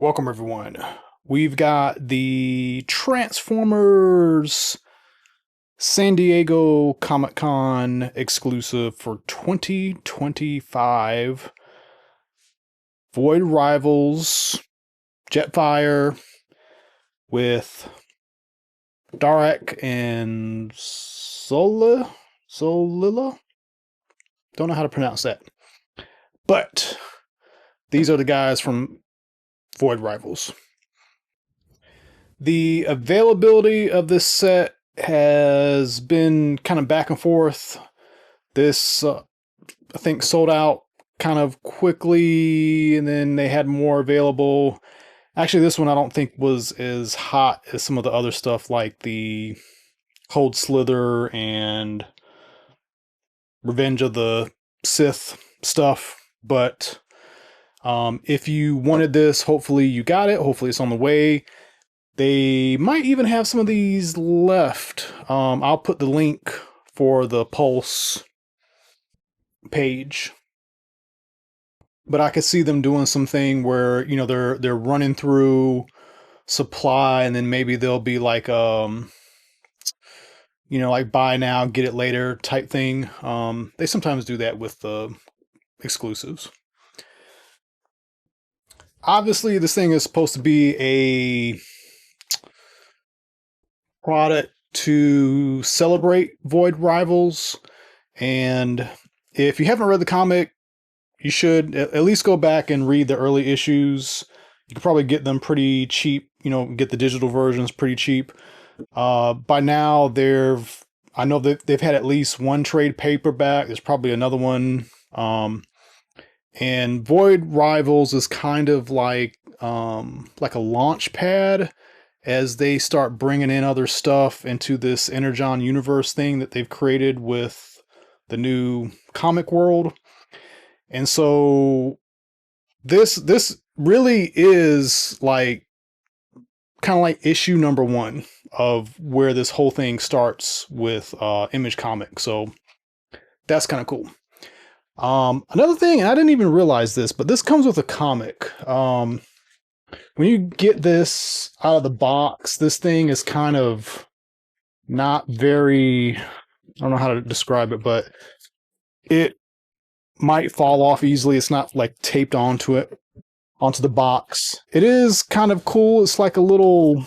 Welcome, everyone. We've got the Transformers San Diego Comic-Con exclusive for 2025. Void Rivals Jetfire with Darak and Solila? Don't know how to pronounce that. But these are the guys from Void Rivals. The availability of this set has been kind of back and forth. This, I think, sold out kind of quickly, and then they had more available. Actually, this one I don't think was as hot as some of the other stuff, like the Cold Slither and Revenge of the Sith stuff. But if you wanted this, hopefully you got it. Hopefully it's on the way. They might even have some of these left. I'll put the link for the Pulse page. But I could see them doing something where, you know, they're running through supply, and then maybe they'll be like you know, like buy now, get it later type thing. They sometimes do that with the exclusives. Obviously, this thing is supposed to be a product to celebrate Void Rivals, and if you haven't read the comic, you should at least go back and read the early issues. You can probably get them pretty cheap, you know, get the digital versions pretty cheap. By now, I know that they've had at least one trade paperback. There's probably another one. And Void Rivals is kind of like a launch pad as they start bringing in other stuff into this Energon universe thing that they've created with the new comic world. And so this really is like kind of like issue number 1 of where this whole thing starts with Image Comics. So that's kind of cool. Another thing, and I didn't even realize this, but this comes with a comic. When you get this out of the box, this thing is kind of not very, I don't know how to describe it, but it might fall off easily. It's not like taped onto the box. It is kind of cool. It's like a little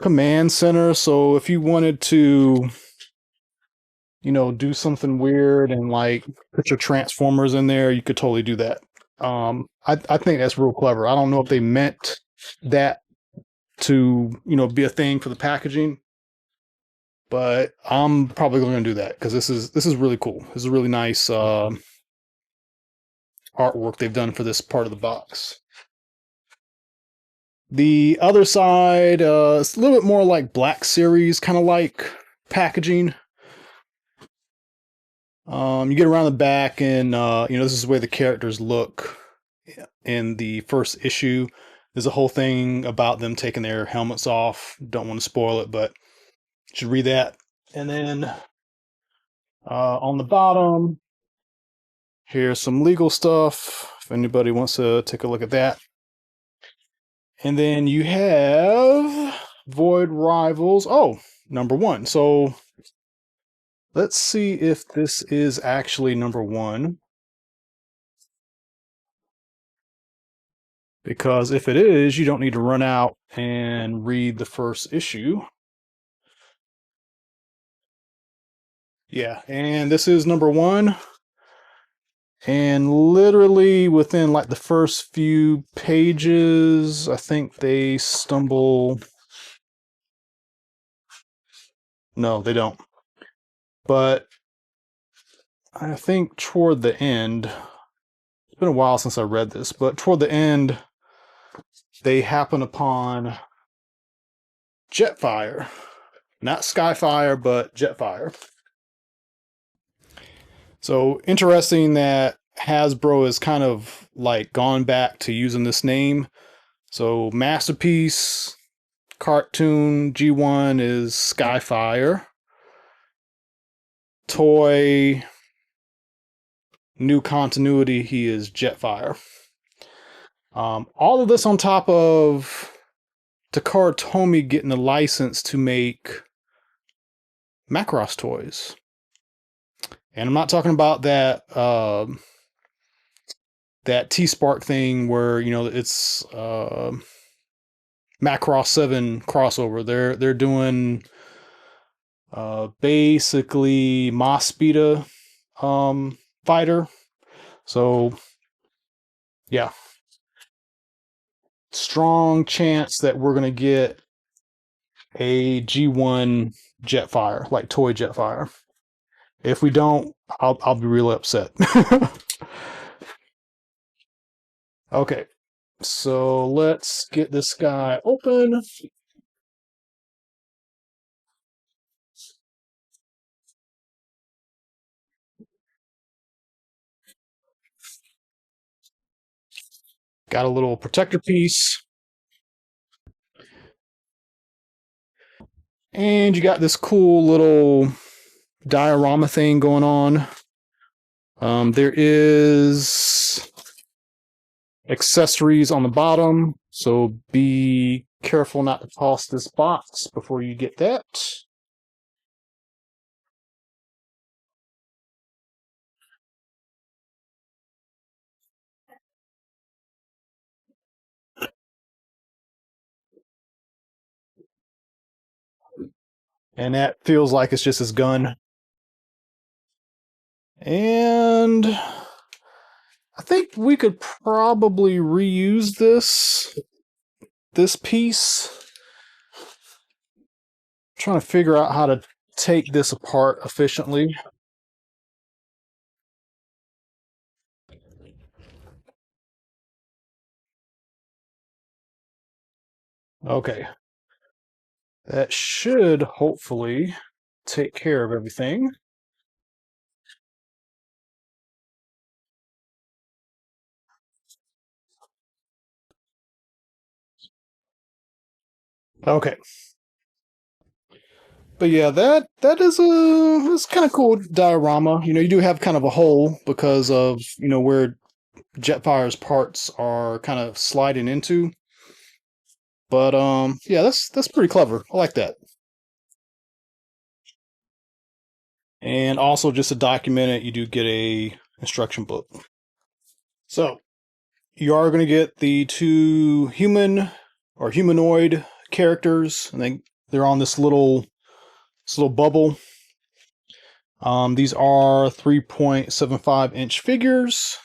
command center. So if you wanted to, you know, do something weird and like put your Transformers in there, you could totally do that. I think that's real clever. I don't know if they meant that to, you know, be a thing for the packaging, but I'm probably going to do that because this is really cool. This is really nice artwork they've done for this part of the box. The other side, it's a little bit more like Black Series, kind of like packaging. You get around the back, and you know, this is the way the characters look in the first issue. There's a whole thing about them taking their helmets off. Don't want to spoil it, but you should read that. And then on the bottom, here's some legal stuff if anybody wants to take a look at that. And then you have Void Rivals. Oh, number 1. So let's see if this is actually number 1. Because if it is, you don't need to run out and read the first issue. Yeah, and this is number 1. And literally within like the first few pages, I think they stumble. No, they don't. But I think toward the end, it's been a while since I read this, but toward the end, they happen upon Jetfire. Not Skyfire, but Jetfire. So interesting that Hasbro has kind of like gone back to using this name. So Masterpiece cartoon G1 is Skyfire. Toy new continuity, he is Jetfire. All of this on top of Takara Tomy getting the license to make Macross toys. And I'm not talking about that T-Spark thing where, you know, it's Macross 7 crossover. They're doing basically Mospita fighter. So yeah, strong chance that we're gonna get a G1 Jetfire, like toy Jetfire. If we don't, I'll be really upset. Okay, so let's get this guy open. Got a little protector piece. And you got this cool little diorama thing going on. There is accessories on the bottom, so be careful not to toss this box before you get that. And that feels like it's just his gun. And I think we could probably reuse this piece. I'm trying to figure out how to take this apart efficiently. Okay. That should hopefully take care of everything. Okay. But yeah, that is it's kind of cool diorama. You know, you do have kind of a hole because of, you know, where Jetfire's parts are kind of sliding into. But yeah, that's pretty clever. I like that. And also just to document it, you do get a instruction book. So you are going to get the two human or humanoid characters, and they're on this little bubble. These are 3.75-inch figures,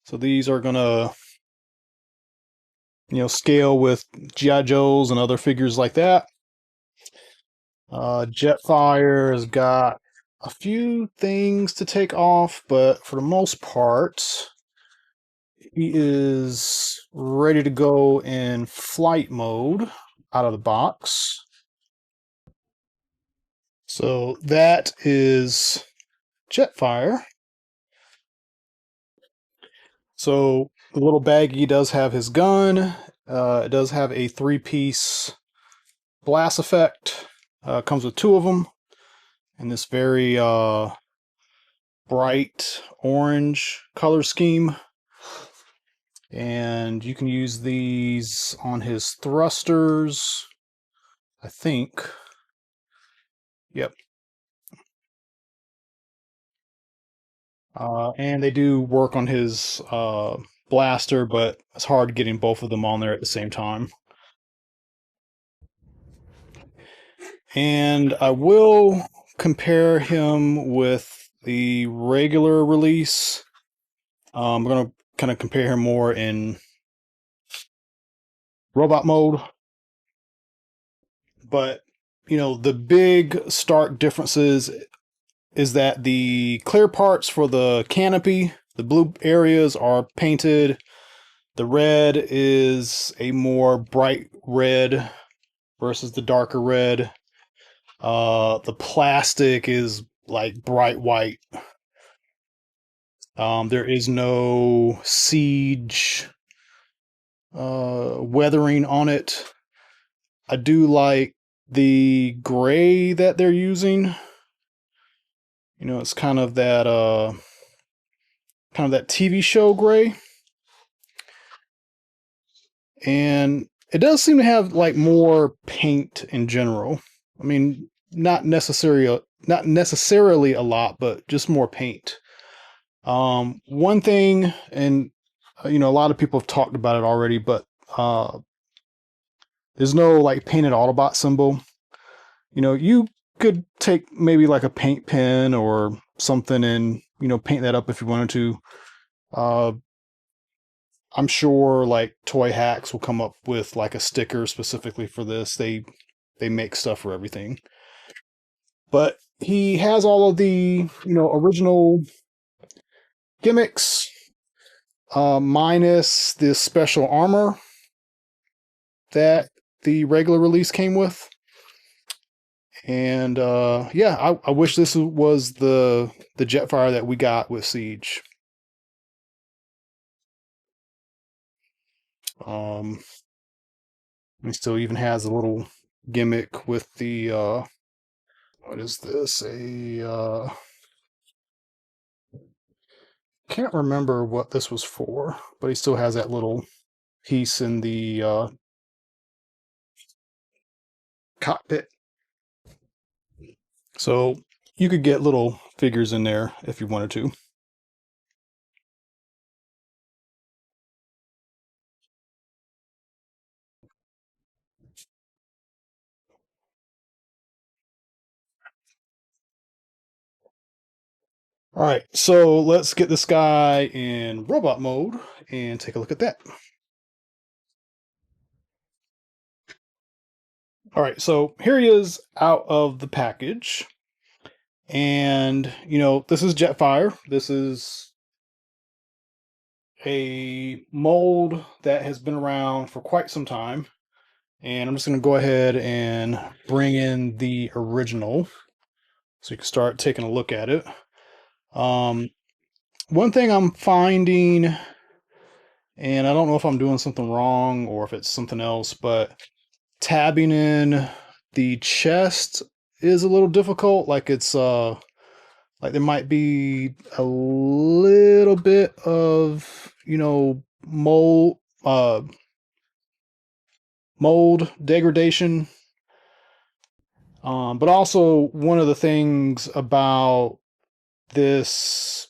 so these are gonna, you know, scale with GI Joes and other figures like that. Jetfire has got a few things to take off, but for the most part, he is ready to go in flight mode out of the box. So that is Jetfire. So the little baggie does have his gun. It does have a three-piece blast effect. Comes with two of them in this very bright orange color scheme. And you can use these on his thrusters, I think. Yep. And they do work on his blaster, but it's hard getting both of them on there at the same time. And I will compare him with the regular release. I'm going to kind of compare him more in robot mode. But, you know, the big stark differences is that the clear parts for the canopy, the blue areas are painted. The red is a more bright red versus the darker red. The plastic is like bright white. There is no siege weathering on it. I do like the gray that they're using. You know, it's kind of that TV show gray. and it does seem to have like more paint in general. I mean, not necessarily a lot, but just more paint. One thing, and a lot of people have talked about it already, but there's no like painted Autobot symbol. You could take maybe like a paint pen or something and paint that up if you wanted to. Uh, I'm sure like Toy Hacks will come up with like a sticker specifically for this. They make stuff for everything. But he has all of the original gimmicks, minus this special armor that the regular release came with. And yeah, I wish this was the Jetfire that we got with Siege. He still even has a little gimmick with the what is this? Can't remember what this was for, but he still has that little piece in the cockpit. So you could get little figures in there if you wanted to. All right, so let's get this guy in robot mode and take a look at that. All right, so here he is out of the package. And, this is Jetfire. This is a mold that has been around for quite some time. And I'm just going to go ahead and bring in the original so you can start taking a look at it. One thing I'm finding, and I don't know if I'm doing something wrong or if it's something else, but tabbing in the chest is a little difficult. Like it's like there might be a little bit of mold mold degradation. But also one of the things about this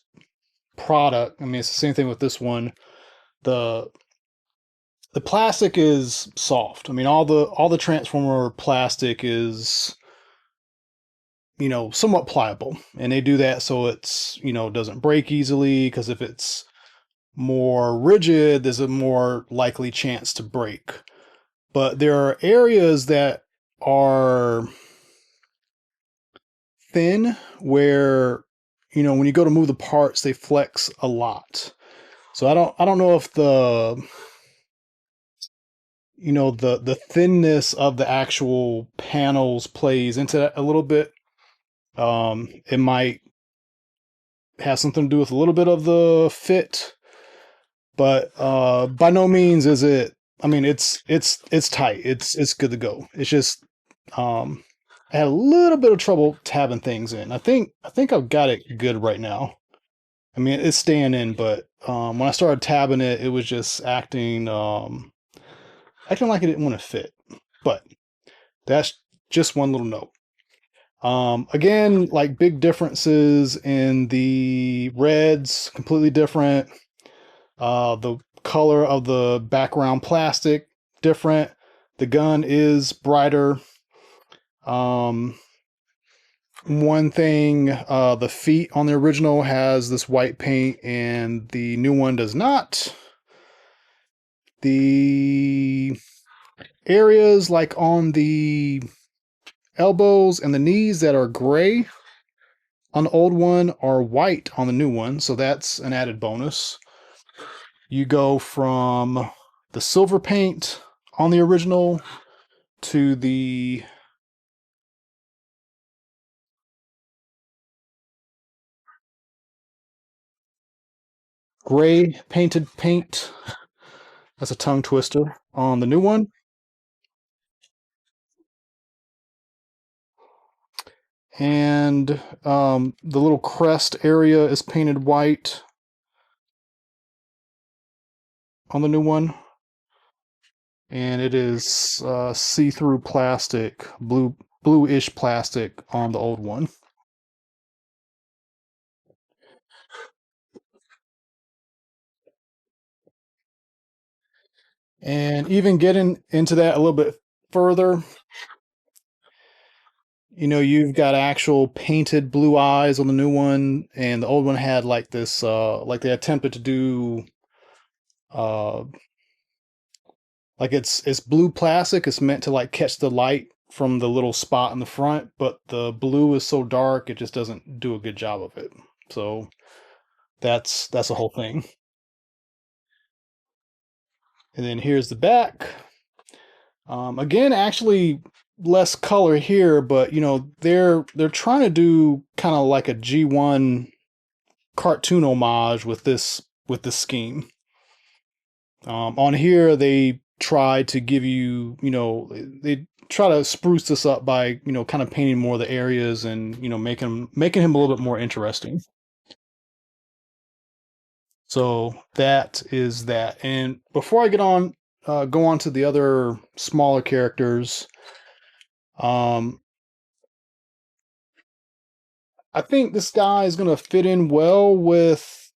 product, I mean, it's the same thing with this one. The the plastic is soft. I mean, all the Transformer plastic is somewhat pliable, and they do that so it's doesn't break easily, because if it's more rigid, there's a more likely chance to break. But there are areas that are thin where when you go to move the parts, they flex a lot. So I don't know if the thinness of the actual panels plays into that a little bit. It might have something to do with a little bit of the fit, but by no means is it. I mean, it's tight. It's good to go. It's just I had a little bit of trouble tabbing things in. I think I've got it good right now. I mean, it's staying in, but when I started tabbing it, it was just acting like it didn't want to fit. But that's just one little note. Again, like big differences in the reds, completely different. The color of the background plastic, different. The gun is brighter. One thing, the feet on the original has this white paint and the new one does not. The areas like on the elbows and the knees that are gray on the old one are white on the new one, so that's an added bonus. You go from the silver paint on the original to the gray painted paint. That's a tongue twister on the new one. And the little crest area is painted white on the new one. and it is see-through plastic, bluish plastic on the old one. And even getting into that a little bit further, you've got actual painted blue eyes on the new one, and the old one had like this, like they attempted to do, uh, like it's blue plastic. It's meant to like catch the light from the little spot in the front, but the blue is so dark it just doesn't do a good job of it. So that's the whole thing. And then here's the back. Again, actually less color here, but they're trying to do kind of like a G1 cartoon homage with this scheme. On here, they try to give you, they try to spruce this up by, kind of painting more of the areas and, making him a little bit more interesting. So that is that. And before I go on to the other smaller characters, um, I think this guy is going to fit in well with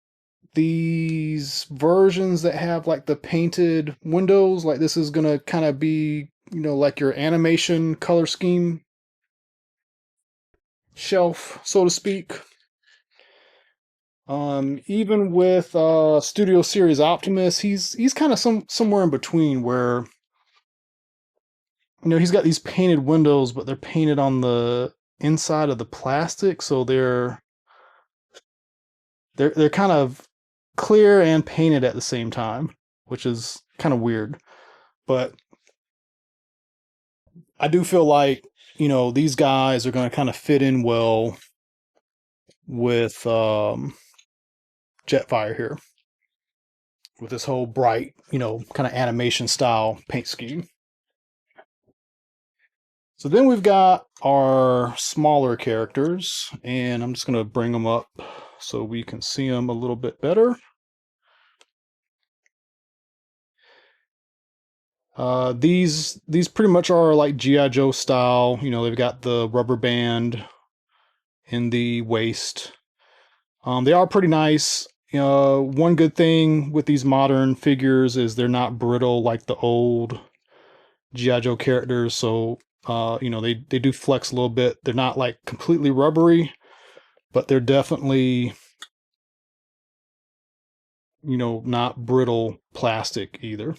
these versions that have like the painted windows. Like this is going to kind of be, like your animation color scheme shelf, so to speak. Even with Studio Series Optimus, he's kind of somewhere in between where he's got these painted windows, but they're painted on the inside of the plastic, so they're kind of clear and painted at the same time, which is kind of weird. But I do feel like these guys are going to kind of fit in well with Jetfire here, with this whole bright, kind of animation style paint scheme. So then we've got our smaller characters, and I'm just going to bring them up so we can see them a little bit better. These pretty much are like G.I. Joe style. They've got the rubber band in the waist. They are pretty nice. One good thing with these modern figures is they're not brittle like the old G.I. Joe characters. So, they do flex a little bit. They're not like completely rubbery, but they're definitely, not brittle plastic either.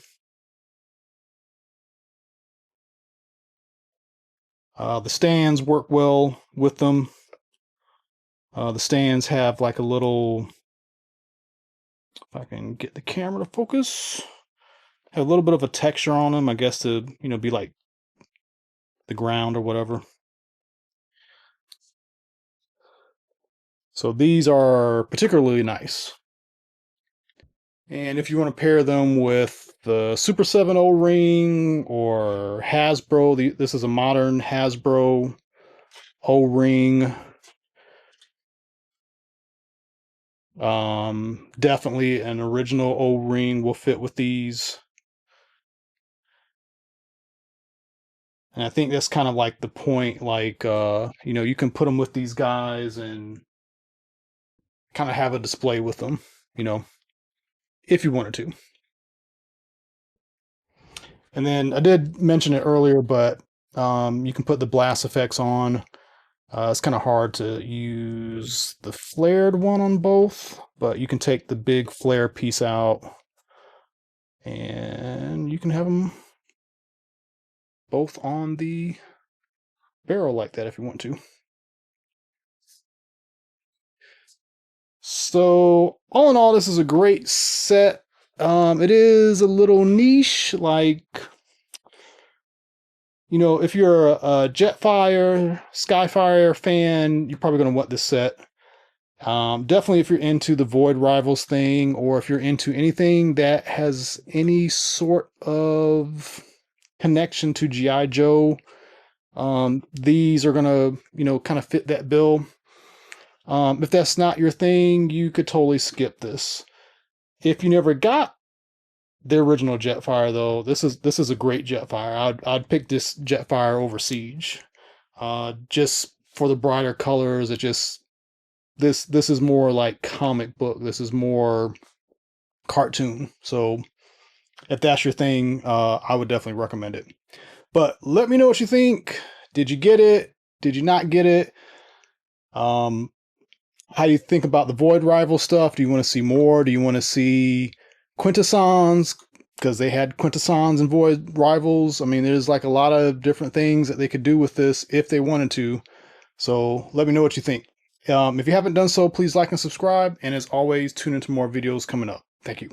The stands work well with them. The stands have like a little, if I can get the camera to focus, have a little bit of a texture on them, I guess, to, be like the ground or whatever. So these are particularly nice. And if you want to pair them with the Super 7 O-ring or Hasbro, this is a modern Hasbro O-ring. Definitely an original O-ring will fit with these. And I think that's kind of like the point, like, you can put them with these guys and kind of have a display with them, if you wanted to. And then I did mention it earlier, but you can put the blast effects on. It's kind of hard to use the flared one on both, but you can take the big flare piece out and you can have them both on the barrel like that if you want to. So all in all, this is a great set. It is a little niche, like, if you're a Jetfire, Skyfire fan, you're probably going to want this set. Definitely if you're into the Void Rivals thing, or if you're into anything that has any sort of connection to G.I. Joe, these are going to, kind of fit that bill. If that's not your thing, you could totally skip this. If you never got the original Jetfire though. This is a great Jetfire. I'd pick this Jetfire over Siege. Just for the brighter colors. It just this is more like comic book. This is more cartoon. So if that's your thing, I would definitely recommend it. But let me know what you think. Did you get it? Did you not get it? How do you think about the Void Rival stuff? Do you want to see more? Do you want to see Quintessons? Because they had Quintessons and Void Rivals. I mean, there's like a lot of different things that they could do with this if they wanted to. So let me know what you think. If you haven't done so, please like and subscribe. And as always, tune into more videos coming up. Thank you.